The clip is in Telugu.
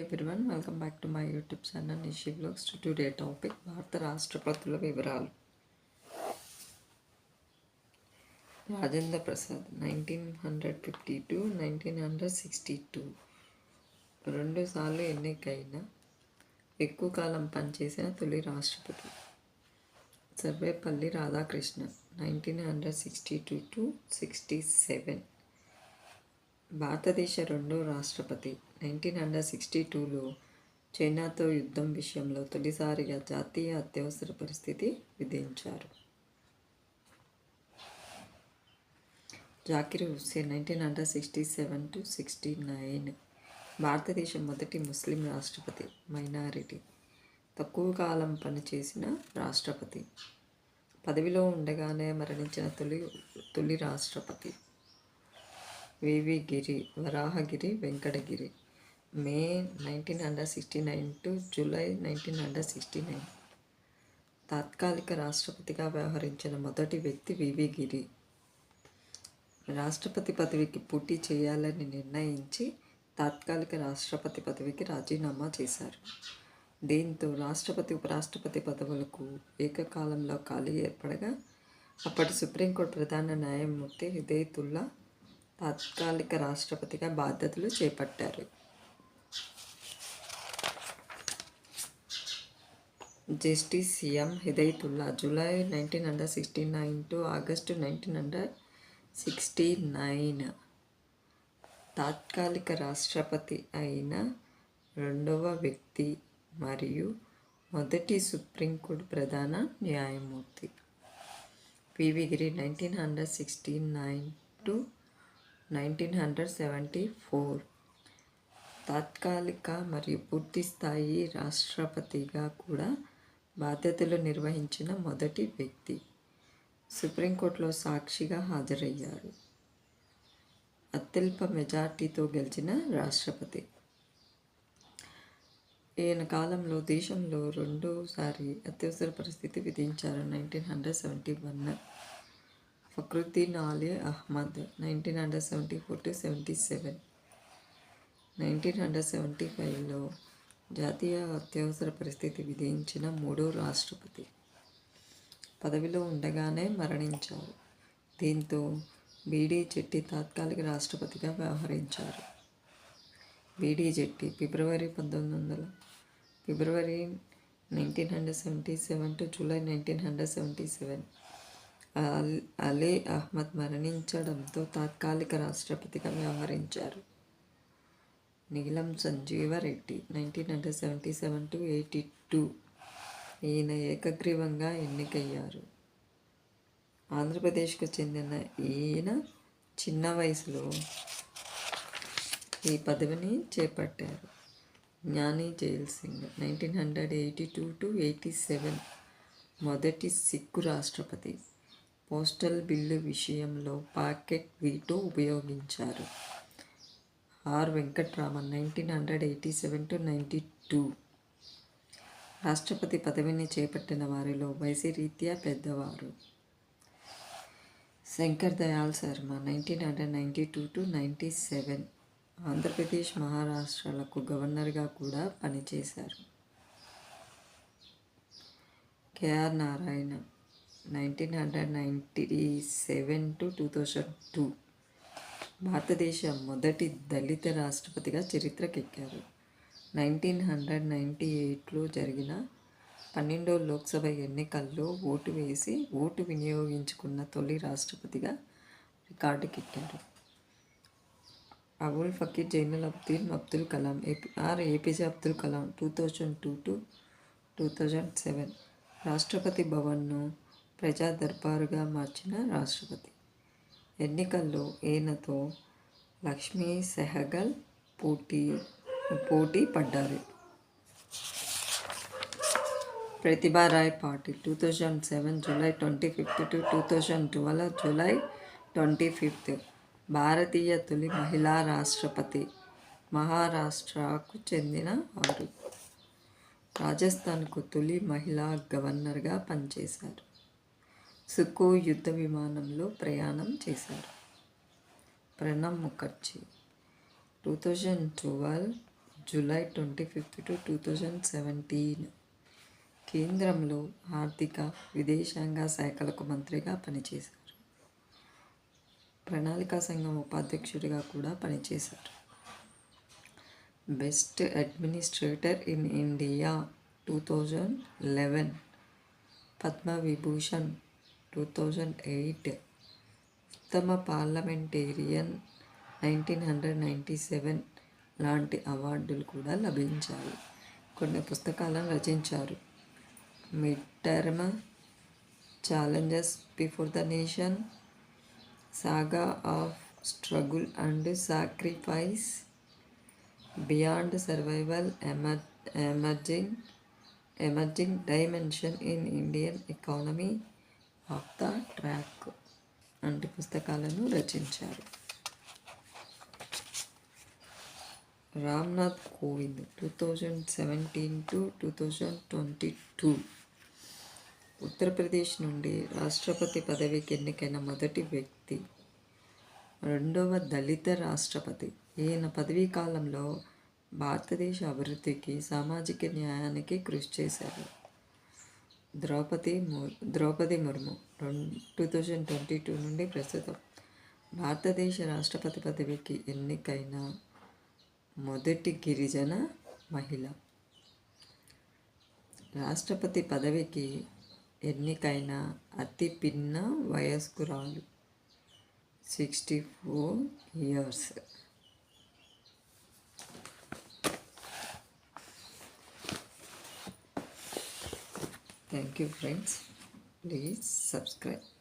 Everyone, welcome back to my YouTube channel Nishi blogs. Today topic భారత రాష్ట్రపతుల వివరాలు. రాజేంద్ర ప్రసాద్ 1952 1962 రెండుసార్లు ఎన్నికైన ఎక్కువ కాలం పనిచేసిన తొలి రాష్ట్రపతి. సర్వేపల్లి రాధాకృష్ణన్ 1962 to 67 భారతదేశ రెండో రాష్ట్రపతి. 1962లో చైనాతో యుద్ధం విషయంలో తొలిసారిగా జాతీయ అత్యవసర పరిస్థితి విధించారు. జాకిర్ హుస్సేన్ 1967 to 69 భారతదేశం మొదటి ముస్లిం రాష్ట్రపతి. మైనారిటీ, తక్కువ కాలం పనిచేసిన రాష్ట్రపతి. పదవిలో ఉండగానే మరణించిన తొలి రాష్ట్రపతి. వివి గిరి, వరాహగిరి వెంకటగిరి. మే 1969 to జూలై 1969 తాత్కాలిక రాష్ట్రపతిగా వ్యవహరించిన మొదటి వ్యక్తి వివి గిరి. రాష్ట్రపతి పదవికి పోటీ చేయాలని నిర్ణయించి తాత్కాలిక రాష్ట్రపతి పదవికి రాజీనామా చేశారు. దీంతో రాష్ట్రపతి, ఉపరాష్ట్రపతి పదవులకు ఏకకాలంలో ఖాళీ ఏర్పడగా అప్పటి సుప్రీంకోర్టు ప్రధాన న్యాయమూర్తి హిదాయతుల్లా తాత్కాలిక రాష్ట్రపతిగా బాధ్యతలు చేపట్టారు. Justice M Hidayatullah July 1969 to August 1969 తాత్కాలిక రాష్ట్రపతి అయిన రెండవ వ్యక్తి మరియు మొదటి సుప్రీంకోర్టు ప్రధాన న్యాయమూర్తి. వివి గిరి 1969 to 1974 తాత్కాలిక మరియు పూర్తి స్థాయి రాష్ట్రపతిగా కూడా బాధ్యతలు నిర్వహించిన మొదటి వ్యక్తి. సుప్రీంకోర్టులో సాక్షిగా హాజరయ్యారు. అత్యల్ప మెజార్టీతో గెలిచిన రాష్ట్రపతి. ఈయన కాలంలో దేశంలో రెండోసారి అత్యవసర పరిస్థితి విధించారు. 1971 ఫక్రుద్దీన్ ఆలీ అహ్మద్ 1974 to 77 1975లో జాతీయ అత్యవసర పరిస్థితి విధించిన మూడో రాష్ట్రపతి. పదవిలో ఉండగానే మరణించారు. దీంతో బీడీ జెట్టి తాత్కాలిక రాష్ట్రపతిగా వ్యవహరించారు. బీడీ జెట్టి ఫిబ్రవరి 1977 to జూలై 1977 అలీ అహ్మద్ మరణించడంతో తాత్కాలిక రాష్ట్రపతిగా వ్యవహరించారు. నీలం సంజీవ రెడ్డి 1977 to 82 ఈయన ఏకగ్రీవంగా ఎన్నికయ్యారు. ఆంధ్రప్రదేశ్కు చెందిన ఈయన చిన్న వయసులో ఈ పదవిని చేపట్టారు. జ్ఞాని జైల్ సింగ్ 1982 to 87 మొదటి సిక్కు రాష్ట్రపతి. పోస్టల్ బిల్లు విషయంలో పాకెట్ వీటో ఉపయోగించారు. ఆర్ వెంకట్రామన్ 1987 to 92 రాష్ట్రపతి పదవిని చేపట్టిన వారిలో వయసు రీత్యా పెద్దవారు. శంకర్ దయాళ్ శర్మ 1992 to 97 ఆంధ్రప్రదేశ్, మహారాష్ట్రలకు గవర్నర్గా కూడా పనిచేశారు. కేఆర్ నారాయణ 1997 to 2002 భారతదేశ మొదటి దళిత రాష్ట్రపతిగా చరిత్రకెక్కారు. 1998లో జరిగిన 12వ లోక్సభ ఎన్నికల్లో ఓటు వేసి ఓటు వినియోగించుకున్న తొలి రాష్ట్రపతిగా రికార్డుకెక్కారు. అబుల్ ఫకీర్ జైనులబ్దీన్ అబ్దుల్ కలాం ఏపీజే అబ్దుల్ కలాం 2002 to 2007 రాష్ట్రపతి భవన్ను ప్రజా దర్బారుగా మార్చిన రాష్ట్రపతి. ఎన్నికల్లో ఈయనతో లక్ష్మీ సెహగల్ పోటీ పడ్డారు. ప్రతిభారాయ్ పాటిల్ 2007 జూలై 25 to 2012 జూలై 25 భారతీయ తొలి మహిళా రాష్ట్రపతి. మహారాష్ట్రకు చెందిన వారు. రాజస్థాన్కు తొలి మహిళా గవర్నర్గా పనిచేశారు. సుకోయ్ యుద్ధ విమానంలో ప్రయాణం చేశారు. ప్రణబ్ ముఖర్జీ 2012 జూలై 25 to 2017 కేంద్రంలో ఆర్థిక విదేశాంగ శాఖలకు మంత్రిగా పనిచేశారు. ప్రణాళికా సంఘం ఉపాధ్యక్షుడిగా కూడా పనిచేశారు. Best administrator in India 2011, Padma Vibhushan 2008, ఉత్తమ పార్లమెంటేరియన్ 1997 లాంటి అవార్డులు కూడా లభించాయి. కొన్ని పుస్తకాలను రచించారు. Mid term, challenges before the nation, saga of struggle and sacrifice, beyond survival, emerging dimension in Indian economy, of the track వంటి పుస్తకాలను రచించారు. రామ్నాథ్ కోవింద్ 2017 to 2022 ఉత్తరప్రదేశ్ నుండి రాష్ట్రపతి పదవికి ఎన్నికైన మొదటి వ్యక్తి, రెండవ దళిత రాష్ట్రపతి. ఈయన పదవీ కాలంలో భారతదేశ అభివృద్ధికి, సామాజిక న్యాయానికి కృషి చేశారు. ద్రౌపది ముర్ము 2022 నుండి ప్రస్తుతం భారతదేశ రాష్ట్రపతి పదవికి ఎన్నికైన మొదటి గిరిజన మహిళ. రాష్ట్రపతి పదవికి ఎన్నికైన అతి పిన్న వయస్కురాలు 64 years. Thank you friends. Please subscribe.